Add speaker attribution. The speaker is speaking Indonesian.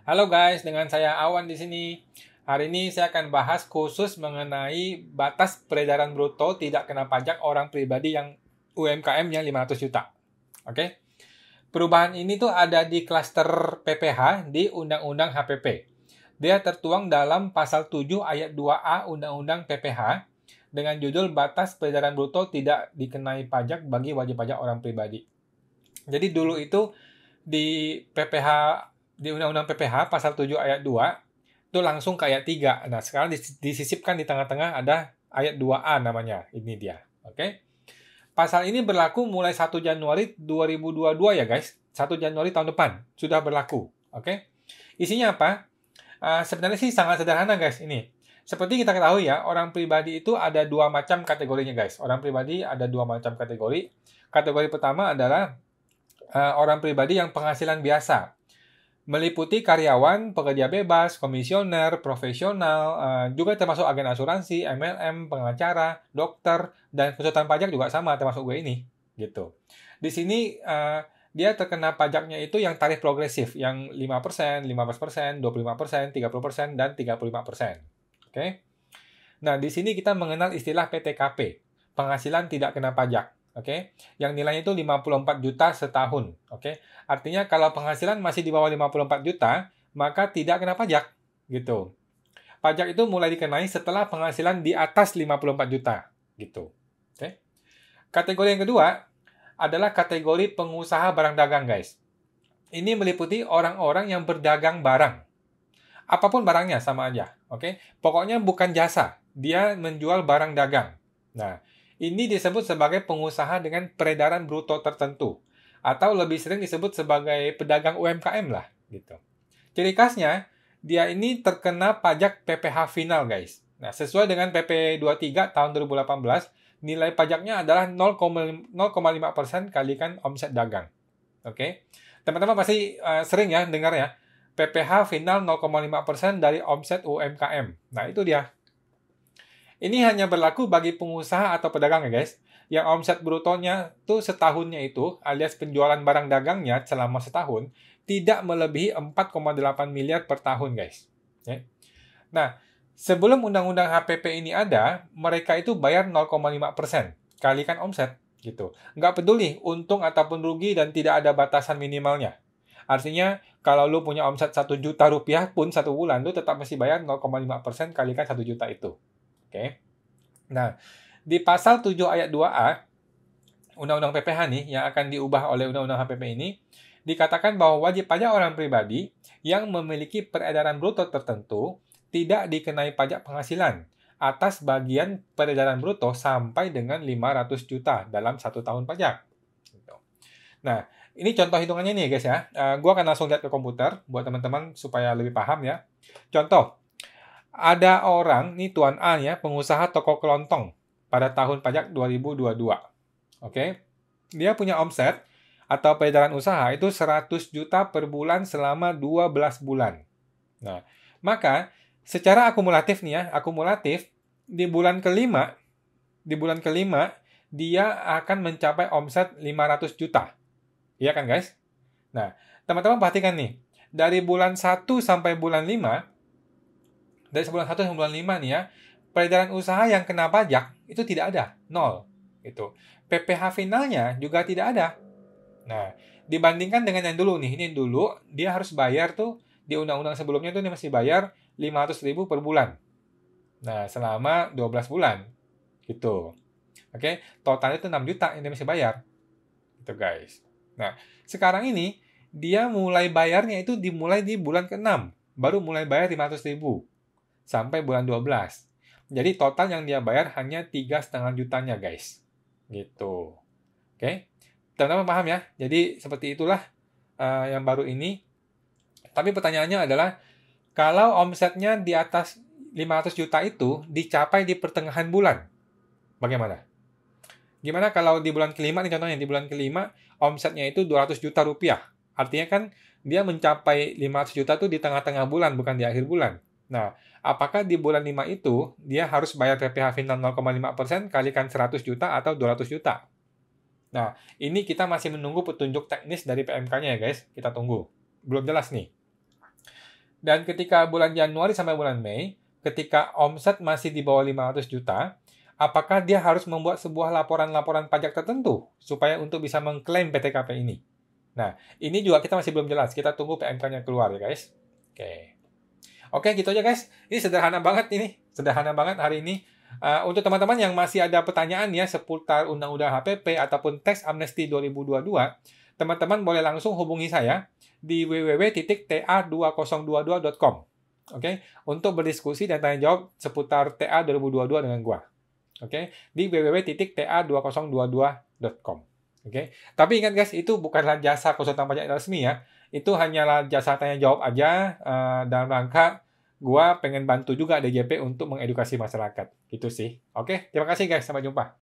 Speaker 1: Halo guys, dengan saya Awan di sini. Hari ini saya akan bahas khusus mengenai batas peredaran bruto tidak kena pajak orang pribadi yang UMKM yang 500 juta. Oke? Perubahan ini tuh ada di klaster PPH di Undang-Undang HPP. Dia tertuang dalam pasal 7 ayat 2A Undang-Undang PPH dengan judul batas peredaran bruto tidak dikenai pajak bagi wajib pajak orang pribadi. Jadi dulu itu di PPH di Undang-Undang PPH pasal 7 ayat 2 itu langsung ke ayat 3. Nah, sekarang disisipkan di tengah-tengah ada ayat 2A namanya. Ini dia. Oke. Pasal ini berlaku mulai 1 Januari 2022 ya, guys. 1 Januari tahun depan sudah berlaku. Oke. Isinya apa? Sebenarnya sih sangat sederhana, guys, ini. Seperti kita ketahui ya, orang pribadi itu ada dua macam kategorinya, guys. Orang pribadi ada dua macam kategori. Kategori pertama adalah orang pribadi yang penghasilan biasa. Meliputi karyawan, pekerja bebas, komisioner, profesional, juga termasuk agen asuransi, MLM, pengacara, dokter, dan konsultan pajak juga sama, termasuk gue ini. Gitu. Di sini dia terkena pajaknya itu yang tarif progresif, yang 5%, 15%, 25%, 30%, dan 35%. Oke? Nah, di sini kita mengenal istilah PTKP, penghasilan tidak kena pajak. Oke, yang nilainya itu 54 juta setahun. Oke, artinya kalau penghasilan masih di bawah 54 juta, maka tidak kena pajak. Gitu. Pajak itu mulai dikenai setelah penghasilan di atas 54 juta. Gitu. Oke. Kategori yang kedua adalah kategori pengusaha barang dagang, guys. Ini meliputi orang-orang yang berdagang barang. Apapun barangnya sama aja. Oke, pokoknya bukan jasa. Dia menjual barang dagang. Nah, ini disebut sebagai pengusaha dengan peredaran bruto tertentu. Atau lebih sering disebut sebagai pedagang UMKM lah. Gitu. Ciri khasnya, dia ini terkena pajak PPH final, guys. Nah, sesuai dengan PP 23 tahun 2018, nilai pajaknya adalah 0,5% kalikan omset dagang. Oke. Teman-teman pasti sering ya dengar ya, PPH final 0,5% dari omset UMKM. Nah, itu dia. Ini hanya berlaku bagi pengusaha atau pedagang ya guys, yang omset brutonya tuh setahunnya itu, alias penjualan barang dagangnya selama setahun, tidak melebihi 4,8 miliar per tahun guys. Ya. Nah, sebelum Undang-Undang HPP ini ada, mereka itu bayar 0,5%, kalikan omset. Gitu. Nggak peduli untung ataupun rugi dan tidak ada batasan minimalnya. Artinya, kalau lu punya omset 1 juta rupiah pun satu bulan, lu tetap mesti bayar 0,5% kalikan 1 juta itu. Oke. Nah, di pasal 7 ayat 2A Undang-Undang PPH nih yang akan diubah oleh Undang-Undang HPP ini dikatakan bahwa wajib pajak orang pribadi yang memiliki peredaran bruto tertentu tidak dikenai pajak penghasilan atas bagian peredaran bruto sampai dengan 500 juta dalam 1 tahun pajak. Nah, ini contoh hitungannya nih guys ya. Gua akan langsung lihat ke komputer buat teman-teman supaya lebih paham ya. Contoh, ada orang, nih Tuan A ya, pengusaha toko kelontong pada tahun pajak 2022. Oke. Dia punya omset atau peredaran usaha itu 100 juta per bulan selama 12 bulan. Nah, maka secara akumulatif nih ya, akumulatif di bulan kelima dia akan mencapai omset 500 juta. Iya kan guys? Nah, teman-teman perhatikan nih. Dari bulan 1 sampai bulan 5, dari bulan 1 sampai bulan 5 nih ya, peredaran usaha yang kena pajak itu tidak ada, 0. Gitu. PPH finalnya juga tidak ada. Nah, dibandingkan dengan yang dulu nih, ini yang dulu, dia harus bayar tuh, di undang-undang sebelumnya tuh dia masih bayar 500.000 per bulan. Nah, selama 12 bulan. Gitu. Oke, totalnya itu 6 juta yang dia mesti bayar. Gitu guys. Nah, sekarang ini, dia mulai bayarnya itu dimulai di bulan ke-6. Baru mulai bayar 500.000. Sampai bulan 12. Jadi total yang dia bayar hanya 3,5 jutanya guys. Gitu. Oke. Teman-teman paham ya? Jadi seperti itulah yang baru ini. Tapi pertanyaannya adalah, kalau omsetnya di atas 500 juta itu dicapai di pertengahan bulan, bagaimana? Gimana kalau di bulan kelima, nih contohnya, di bulan kelima omsetnya itu 200 juta rupiah. Artinya kan dia mencapai 500 juta itu di tengah-tengah bulan, bukan di akhir bulan. Nah, apakah di bulan 5 itu dia harus bayar PPH final 0,5% kalikan 100 juta atau 200 juta? Nah, ini kita masih menunggu petunjuk teknis dari PMK-nya ya guys. Kita tunggu. Belum jelas nih. Dan ketika bulan Januari sampai bulan Mei, ketika omset masih di bawah 500 juta, apakah dia harus membuat sebuah laporan-laporan pajak tertentu supaya untuk bisa mengklaim PTKP ini? Nah, ini juga kita masih belum jelas. Kita tunggu PMK-nya keluar ya guys. Oke, gitu aja guys. Ini sederhana banget ini. Sederhana banget hari ini. Untuk teman-teman yang masih ada pertanyaan ya seputar Undang-Undang HPP ataupun Tax Amnesty 2022, teman-teman boleh langsung hubungi saya di www.ta2022.com. Oke, untuk berdiskusi dan tanya jawab seputar TA 2022 dengan gua. Oke, di www.ta2022.com. Oke, tapi ingat guys, itu bukanlah jasa konsultan pajak resmi ya. Itu hanyalah jasa tanya jawab aja dalam rangka gua pengen bantu juga DJP untuk mengedukasi masyarakat. Gitu sih. Oke, terima kasih guys, sampai jumpa.